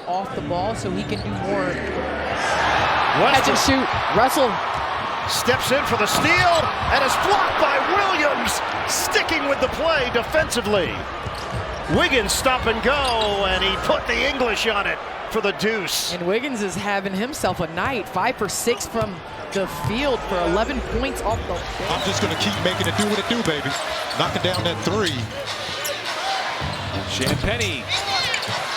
off the ball so he can do more catch and shoot. Russell steps in for the steal and is blocked by Williams, sticking with the play defensively. Wiggins stop and go, and he put the English on it for the deuce. And Wiggins is having himself a night. 5 for 6 from the field for 11 points off the bench. I'm just going to keep making it do what it do, baby. Knocking down that three. Champagny,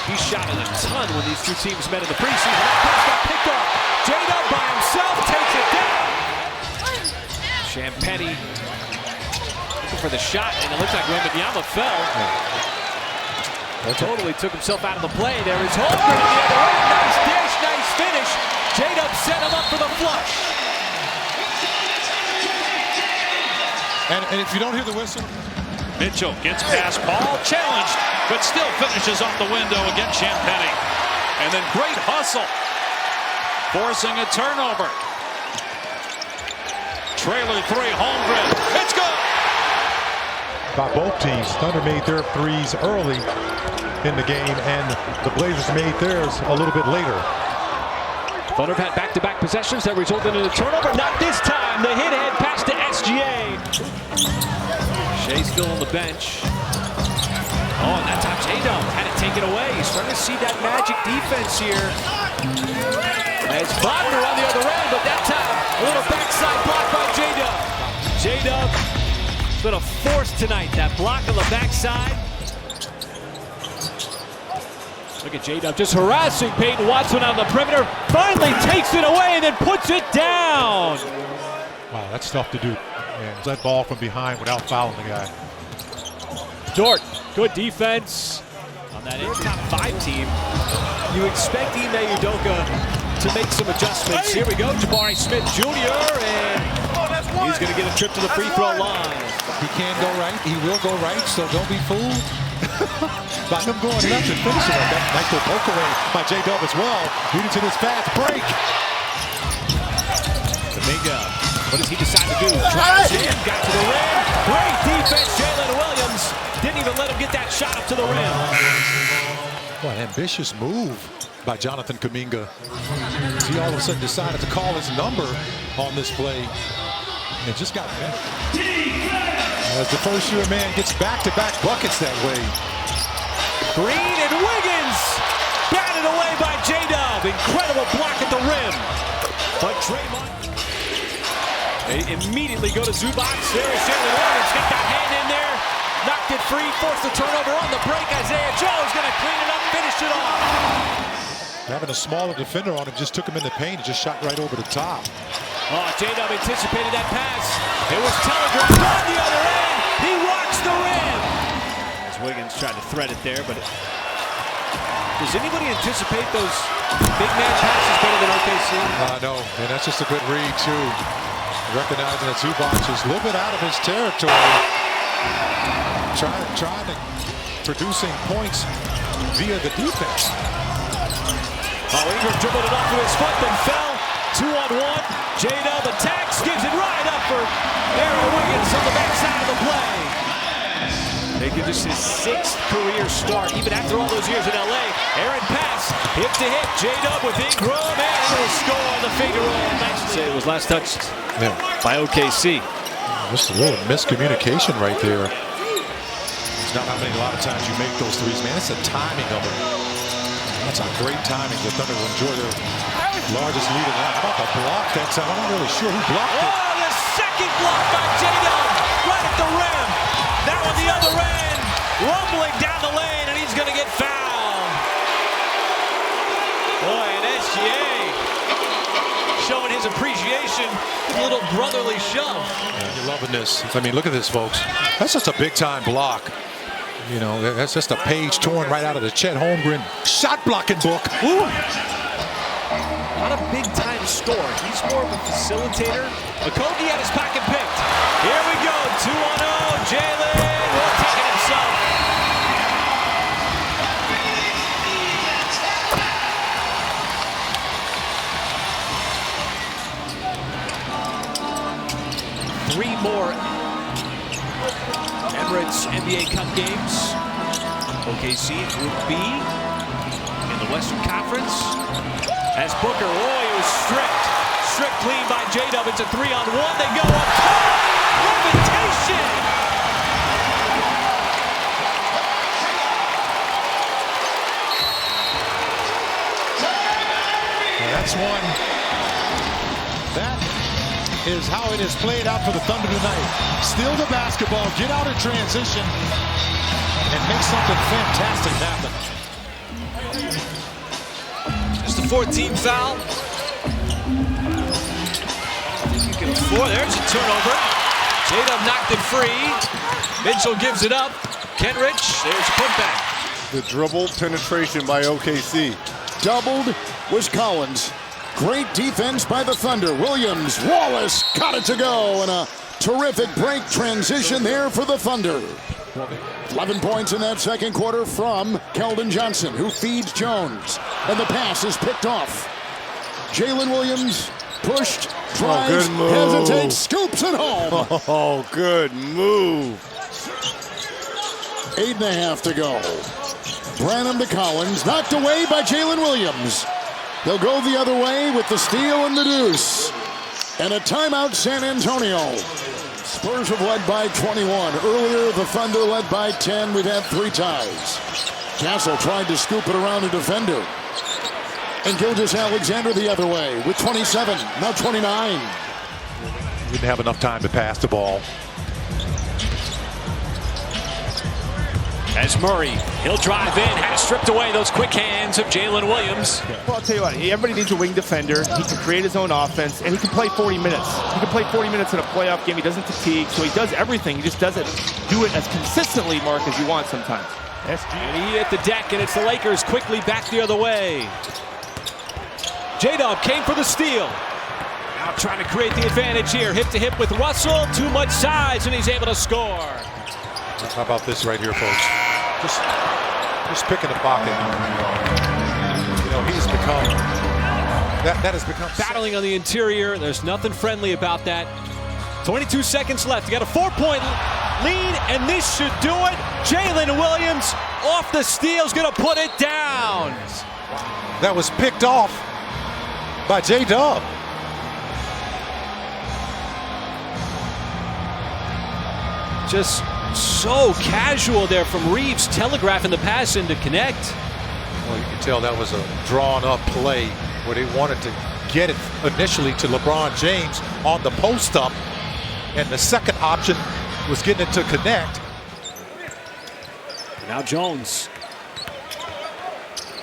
he shot it a ton when these two teams met in the preseason. That pass got picked up. J-Dub by himself takes it down. Champagny looking for the shot, and it looked like Wembanyama fell. Totally took himself out of the play. There is Holmgren on the other end. Nice dish, nice finish. J-Dub set him up for the flush. And if you don't hear the whistle, Mitchell gets past Paul, challenged, but still finishes off the window against Champagny. And then great hustle, forcing a turnover. Trailer 3, Holmgren. It's good! by both teams. Thunder made their threes early in the game, and the Blazers made theirs a little bit later. Thunder had back-to-back possessions that resulted in a turnover. Not this time. The hit-ahead pass to SGA. Shea still on the bench. Oh, and that time J-Dub had it taken away. He's starting to see that magic defense here. As Wagner on the other end, but that time a little backside block by J-Dub. J-Dub been a force tonight. That block on the backside. Look at J-Dub just harassing Peyton Watson on the perimeter. Finally takes it away and then puts it down. Wow, that's tough to do. And that ball from behind without fouling the guy. Dort, good defense on that top 5 team. You expect Ime Udoka to make some adjustments. Here we go, Jabari Smith Jr. and he's going to get a trip to the free throw line. He can go right. He will go right, so don't be fooled by him going left and finishing it. That nice little poke away by J-Dub as well. Leading to this fast break. Kuminga, what does he decide to do? Drives in, got to the rim. Great defense, Jalen Williams. Didn't even let him get that shot up to the rim. What an ambitious move by Jonathan Kuminga. He all of a sudden decided to call his number on this play. And just got better. As the first-year man gets back-to-back buckets that way. Green and Wiggins batted away by J-Dub. Incredible block at the rim. But Draymond, they immediately go to Zubac. There is Jalen Williams. Got that hand in there. Knocked it free. Forced the turnover on the break. Isaiah Joe's going to clean it up, finish it off. Having a smaller defender on him just took him in the paint and just shot right over the top. Oh, J-Dub anticipated that pass. It was telegraphed on the other end. He rocks the rim. As Wiggins tried to thread it there, but does anybody anticipate those big man passes better than OKC? No, and that's just a good read, too. Recognizing that Zubac is a little bit out of his territory. Trying to producing points via the defense. Oh, Ingram dribbled it off to his foot, then fell. 2-on-1. J-Dub attacks, gives it right up for Aaron Wiggins on the backside of the play. Making this his 6th career start, even after all those years in LA. Aaron pass, hip to hip. J-Dub with Ingram, and he'll score on the finger roll. Nice to say it was last touched by OKC. Just a little miscommunication right there. It's not a lot of times you make those threes, man. It's the timing of it. That's a great timing. The Thunder will enjoy their largest lead in that. How about the block that time? I'm not really sure who blocked it. Oh, the second block by J-Dub right at the rim. That one the other end. Rumbling down the lane, and he's going to get fouled. Boy, and SGA showing his appreciation. A little brotherly shove. Yeah, you're loving this. I mean, look at this, folks. That's just a big-time block. You know, that's just a page torn right out of the Chet Holmgren shot-blocking book. Ooh. Not a big-time scorer. He's more of a facilitator. Okogie had his pocket picked. Here we go. 2-on-0. Jalen will take it himself. Three more Emirates NBA Cup games. OKC in Group B in the Western Conference. As Booker, he was stripped. Stripped clean by J-Dub. It's a 3-on-1. They go up top. Levitation. That's one. That is how it has played out for the Thunder tonight. Steal the basketball, get out in transition, and make something fantastic happen. Just a 14 foul. You can afford. There's a turnover. J-Dub knocked it free. Mitchell gives it up. Kenrich, there's a putback. The dribble penetration by OKC. Doubled was Collins. Great defense by the Thunder. Williams, Wallace got it to go, and a terrific break transition there for the Thunder. 11 points in that second quarter from Keldon Johnson, who feeds Jones, and the pass is picked off. Jalen Williams pushed, tries, hesitates, scoops it home. Oh, good move. 8.5 to go. Branham to Collins, knocked away by Jalen Williams. They'll go the other way with the steal and the deuce. And a timeout, San Antonio. Spurs have led by 21. Earlier, the Thunder led by 10. We've had 3 ties. Castle tried to scoop it around a defender. And Gilgeous-Alexander the other way with 27, now 29. Didn't have enough time to pass the ball. As Murray, he'll drive in, has stripped away those quick hands of Jalen Williams. Well, I'll tell you what, everybody needs a wing defender. He can create his own offense, and he can play 40 minutes. He can play 40 minutes in a playoff game. He doesn't fatigue, so he does everything. He just doesn't do it as consistently, Mark, as you want sometimes. And he hit the deck, and it's the Lakers quickly back the other way. J-Dub came for the steal. Now trying to create the advantage here. Hip to hip with Russell. Too much size, and he's able to score. How about this right here, folks? Just picking the pocket. You know, he's become, that has become... Battling on the interior. There's nothing friendly about that. 22 seconds left. You got a 4-point lead, and this should do it. Jalen Williams off the steal is going to put it down. That was picked off by J-Dub. Just so casual there from Reeves, telegraphing the pass in to connect. Well, you can tell that was a drawn-up play where they wanted to get it initially to LeBron James on the post-up, and the second option was getting it to connect. Now Jones.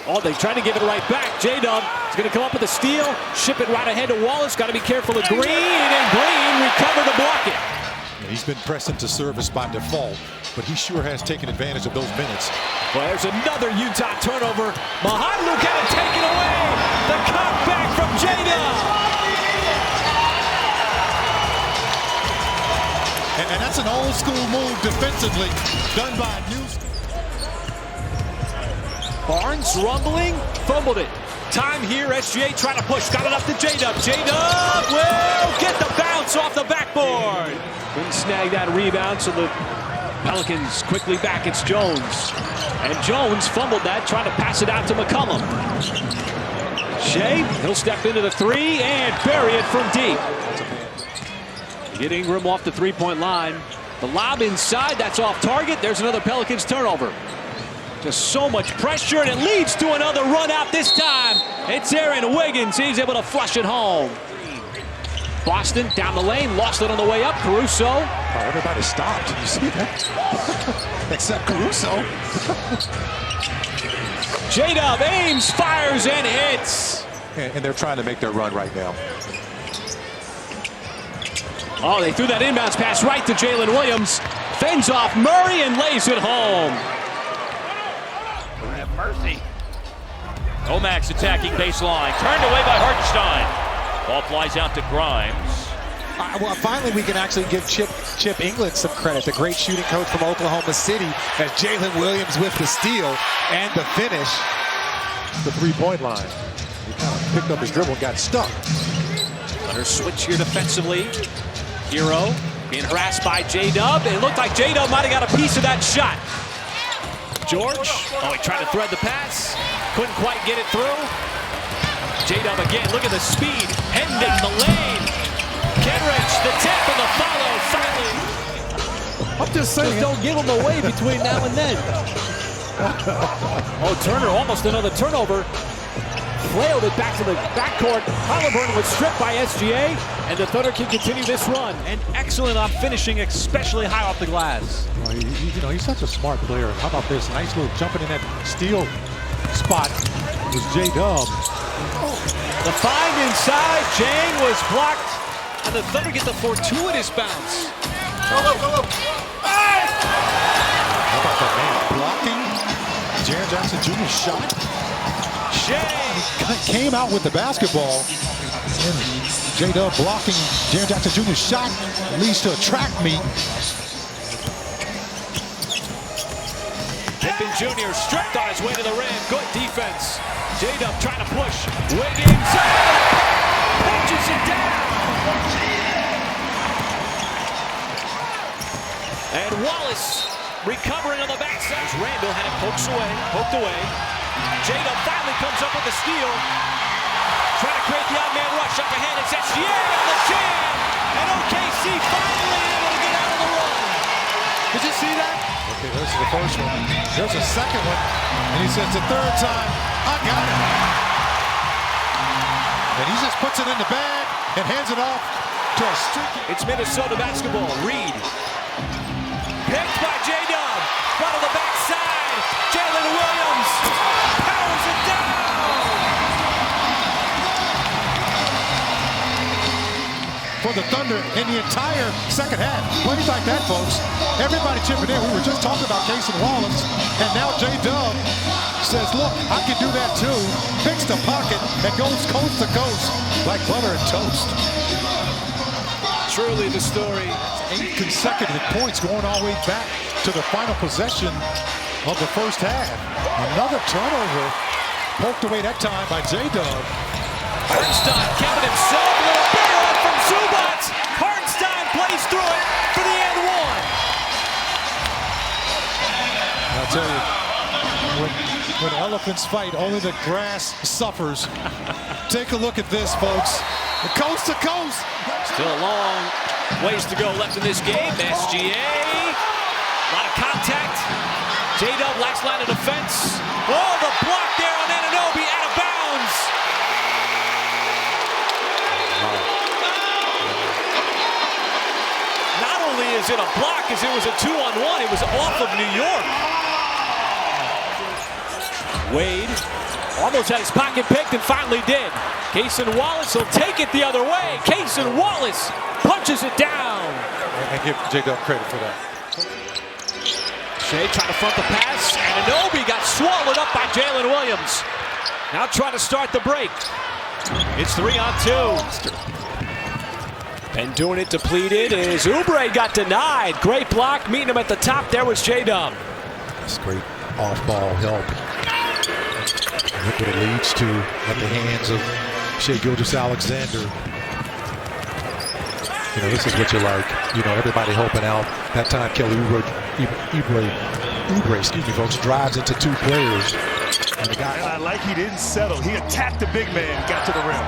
Oh, they tried to give it right back. J-Dub is going to come up with a steal, ship it right ahead to Wallace. Got to be careful of Green, and Green recovered to block it. He's been pressed into service by default, but he sure has taken advantage of those minutes. Well, there's another Utah turnover. Mahadlu got it taken away. The cutback from J-Dub. And that's an old school move defensively done by new. Barnes rumbling, fumbled it. Time here, SGA trying to push, got it up to J-Dub. J-Dub will get the bounce off the backboard. Couldn't snag that rebound, so the Pelicans quickly back. It's Jones. And Jones fumbled that, trying to pass it out to McCollum. Shea, he'll step into the 3 and bury it from deep. Get Ingram off the 3-point line. The lob inside, that's off target. There's another Pelicans turnover. Just so much pressure, and it leads to another run out this time. It's Aaron Wiggins. He's able to flush it home. Boston down the lane, lost it on the way up. Caruso. Oh, everybody stopped. You see that? Except Caruso. J-Dub aims, fires, and hits. And they're trying to make their run right now. Oh, they threw that inbounds pass right to Jalen Williams. Fends off Murray and lays it home. Have mercy. Omax attacking baseline. Turned away by Hartenstein. Ball flies out to Grimes. Well, finally we can actually give Chip England some credit, the great shooting coach from Oklahoma City, as Jalen Williams with the steal and the finish. The 3-point line. He kind of picked up his dribble and got stuck. Under switch here defensively. Hero being harassed by J-Dub. It looked like J-Dub might have got a piece of that shot. George, he tried to thread the pass. couldn't quite get it through. J-Dub again, look at the speed. Hendon, the lane. Kenrich, the tip and the follow, finally. I'm just saying, don't give them away between now and then. Oh, Turner, almost another turnover. Flailed it back to the backcourt. Halliburton was stripped by SGA, and the Thunder can continue this run. And excellent on finishing, especially high off the glass. Well, you know, he's such a smart player. How about this? Nice little jumping in that steal spot was J-Dub. The find inside, Jang was blocked, and the Thunder get the fortuitous bounce. How about that man blocking Jaren Jackson Jr.'s shot? He came out with the basketball, and J-Dub blocking Jaren Jackson Jr.'s shot leads to a track meet. Pippen Jr. stripped on his way to the rim. Good defense. J-Dub trying to push. Wiggins punches it down. And Wallace recovering on the backside. Randall had it poked away. J-Dub finally comes up with the steal. Trying to create the odd man rush up ahead. It's SGA on the jam. And OKC finally able to get out of the run. Did you see that? Okay, there's the first one. There's a second one. And he says the third time, I got it. And he just puts it in the bag and hands it off to a streaky. It's Minnesota basketball. Reed. Picked by J-Dub. Front of the backside. Jalen Williams powers it down. For the Thunder in the entire second half. Plays like that, folks. Everybody chipping in. We were just talking about Cason Wallace. And now J-Dub says, look, I can do that too. Picks the pocket and goes coast to coast like butter and toast. Truly the story. 8 consecutive points going all the way back to the final possession of the first half. Another turnover poked away that time by J-Dub. Hartenstein kept it himself. A little barrel from Zubac. Hartenstein plays through it for the and one. I'll tell you, when elephants fight, only the grass suffers. Take a look at this, folks. Coast to coast. Still a long ways to go left in this game. SGA. A lot of contact. J-Dub last line of defense. Oh, the block there on Anunoby out of bounds. Not only is it a block, as it was a 2-on-1, it was off of New York. Wade almost had his pocket picked and finally did. Cason Wallace will take it the other way. Cason Wallace punches it down. And give J-Dub credit for that. Shea trying to front the pass. Anunoby got swallowed up by Jalen Williams. Now trying to start the break. It's 3-on-2. And doing it depleted is Oubre got denied. Great block. Meeting him at the top. There was J-Dub. That's great off-ball help. Look what it leads to at the hands of Shai Gilgeous-Alexander. You know, this is what you like. You know, everybody helping out. That time Kelly Oubre, excuse me, folks, drives into 2 players. And I like he didn't settle. He attacked the big man, got to the rim.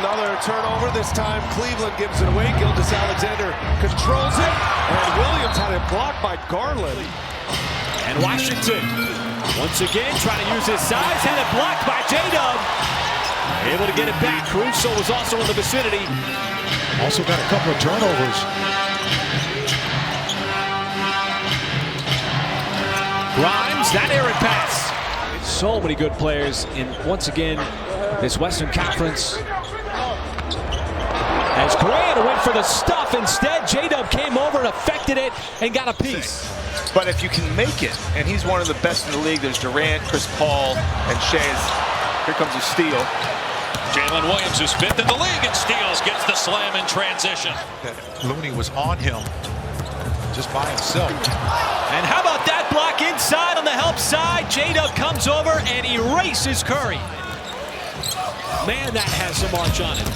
Another turnover. This time Cleveland gives it away. Gilgeous-Alexander controls it. And Williams had it blocked by Garland. And Washington, once again, trying to use his size. Had it blocked by J-Dub. Able to get it back. Caruso was also in the vicinity. Also got a couple of turnovers. Grimes, that errant pass. So many good players in, once again, this Western Conference. As Grant went for the stuff, instead J-Dub came over and affected it and got a piece. But if you can make it, and he's one of the best in the league, there's Durant, Chris Paul, and Shea. Here comes a steal. Jalen Williams, who's 5th in the league in steals, gets the slam in transition. Looney was on him just by himself. And how about that block inside on the help side? J-Dub comes over and erases Curry. Man, that has some arch on it.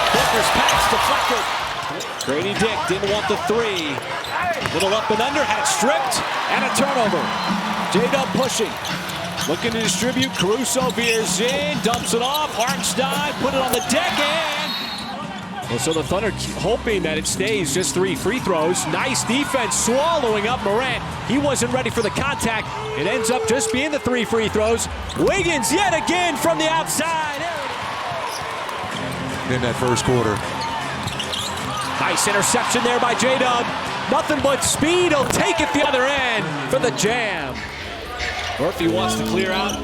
Booker's pass deflected. Grady Dick didn't want the 3. Little up and under, had it stripped, and a turnover. J-Dub pushing. Looking to distribute. Caruso veers in, dumps it off. Hartenstein put it on the deck, and well, so the Thunder hoping that it stays just 3 free throws. Nice defense, swallowing up Morant. He wasn't ready for the contact. It ends up just being the 3 free throws. Wiggins yet again from the outside. In that first quarter. Nice interception there by J-Dub. Nothing but speed. He'll take it the other end for the jam. Murphy wants to clear out,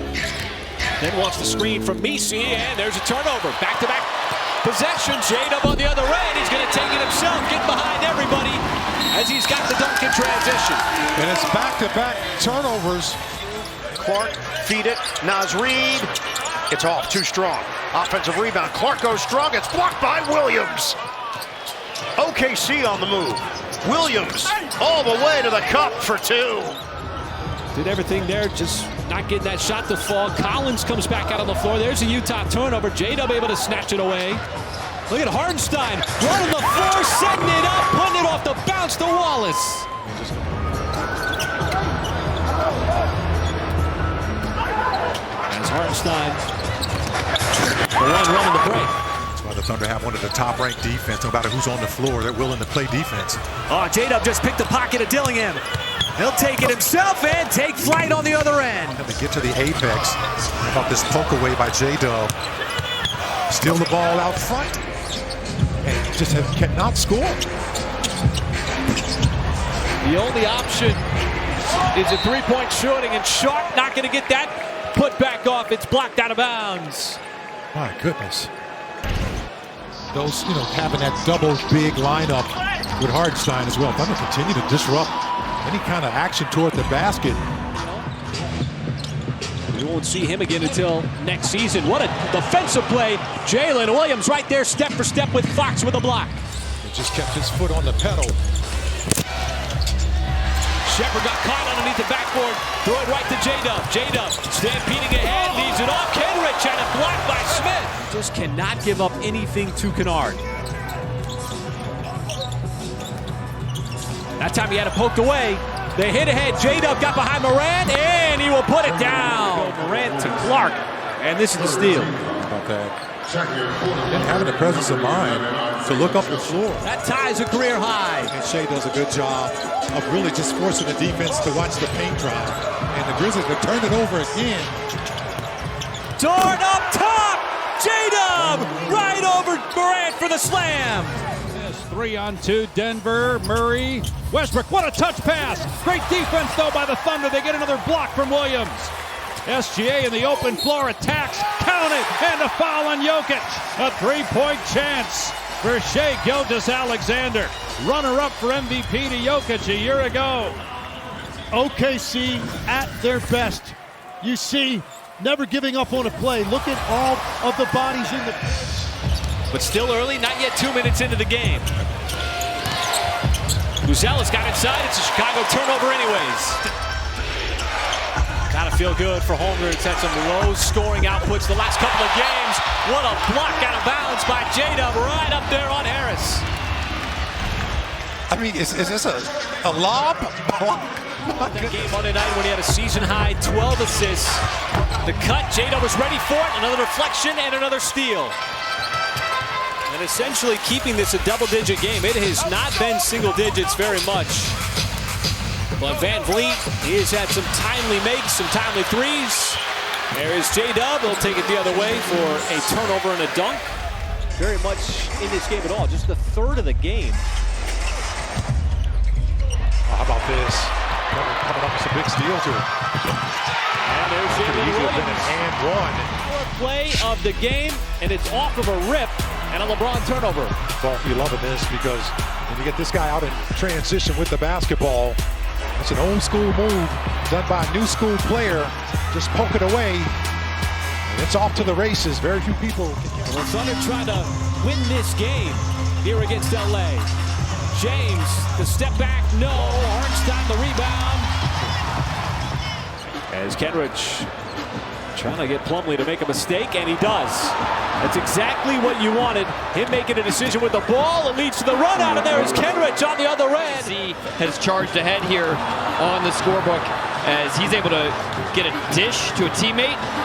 then wants the screen from Misi, and there's a turnover. Back-to-back possession. J-Dub on the other end. He's going to take it himself, get behind everybody as he's got the dunk in transition. And it's back-to-back turnovers. Clark, feed it. Naz Reid. It's off, too strong. Offensive rebound. Clark goes strong. It's blocked by Williams. OKC on the move. Williams all the way to the cup for 2. Did everything there, just not getting that shot to fall. Collins comes back out on the floor. There's a Utah turnover. J-Dub able to snatch it away. Look at Hartenstein running the floor, setting it up, putting it off the bounce to Wallace. As Hartenstein, the one running the break. That's why the Thunder have one of the top-ranked defense. No matter who's on the floor, they're willing to play defense. Oh, J-Dub just picked the pocket of Dillingham. He'll take it himself and take flight on the other end. To get to the apex. How about this poke away by J-Dub? Steal the ball out front. And just cannot score. The only option is a 3-point shooting, and Sharp not going to get that put back off. It's blocked out of bounds. My goodness. Those, having that double big lineup with Hartenstein as well. Thunder continue to disrupt any kind of action toward the basket. We won't see him again until next season. What a defensive play. Jalen Williams right there, step for step with Fox with a block. He just kept his foot on the pedal. Shepard got caught underneath the backboard. Throw it right to J-Dub. J-Dub stampeding ahead, leaves it off. Kenrich had it blocked by Smith. Just cannot give up anything to Kennard. That time he had it poked away. They hit ahead. J-Dub got behind Morant, and he will put it down. Morant to Clark, and this is the steal. How about that? And having the presence of mind to look up the floor. That ties a career high. And Shea does a good job of really just forcing the defense to watch the paint dry. And the Grizzlies have turned it over again. Dorn up top. J-Dub right over Morant for the slam. 3-on-2 Denver. Murray. Westbrook, what a touch pass. Great defense, though, by the Thunder. They get another block from Williams. SGA in the open floor attacks. Count it. And a foul on Jokic. A 3-point chance for Shai Gilgeous-Alexander. Runner-up for MVP to Jokic a year ago. OKC at their best. You see, never giving up on a play. Look at all of the bodies in the... But still early, not yet 2 minutes into the game. Uzella's got inside. It's a Chicago turnover anyways. Gotta feel good for Holmgren. It's had some low-scoring outputs the last couple of games. What a block out of bounds by J-Dub right up there on Harris. I mean, is this a lob? That game Monday night when he had a season-high 12 assists. The cut, J-Dub was ready for it. Another deflection and another steal. And essentially keeping this a double-digit game. It has not been single digits very much. But Van Vliet, he has had some timely makes, some timely threes. There is J-Dub. He'll take it the other way for a turnover and a dunk. Very much in this game at all. Just the third of the game. How about this? Coming up with some big steals here. And there's Jalen Williams. And one. Play of the game, and it's off of a rip and a LeBron turnover. Well, you're loving this because when you get this guy out in transition with the basketball, it's an old school move done by a new school player. Just poke it away, and it's off to the races. Very few people can get it. Well, Thunder trying to win this game here against LA. James, the step back, no. Hartenstein, the rebound. As Kenrich trying to get Plumlee to make a mistake, and he does. That's exactly what you wanted. Him making a decision with the ball. It leads to the run out, and there is Kenrich on the other end. Has charged ahead here on the scorebook as he's able to get a dish to a teammate.